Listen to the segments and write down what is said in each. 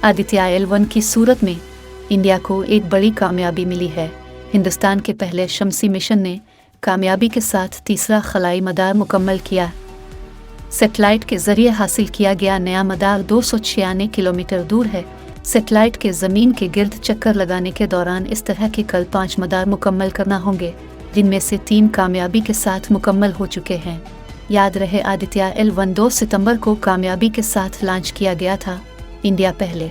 Aditya L1 की सूरत में India को एक बड़ी कामयाबी मिली है। हिंदुस्तान के पहले शमसी मिशन ने कामयाबी के साथ तीसरा खलाई मदार मुकम्मल किया। सैटेलाइट के जरिए हासिल किया गया नया मदार 296 किलोमीटर दूर है। सैटेलाइट के ज़मीन के गिर्द चक्कर लगाने के दौरान इस तरह के कल 5 मदार मुकम्मल करना होंगे, जिनमें से 3 कामयाबी के साथ मुकम्मल हो चुके हैं। याद रहे आदित्य L1 2 सितंबर को कामयाबी के साथ लॉन्च किया गया था। इंडिया पहले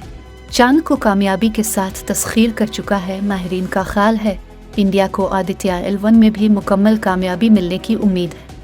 चांद को कामयाबी के साथ तस्खीर कर चुका है। माहिरीन का ख्याल है इंडिया को आदित्य L1 में भी मुकम्मल कामयाबी मिलने की उम्मीद है।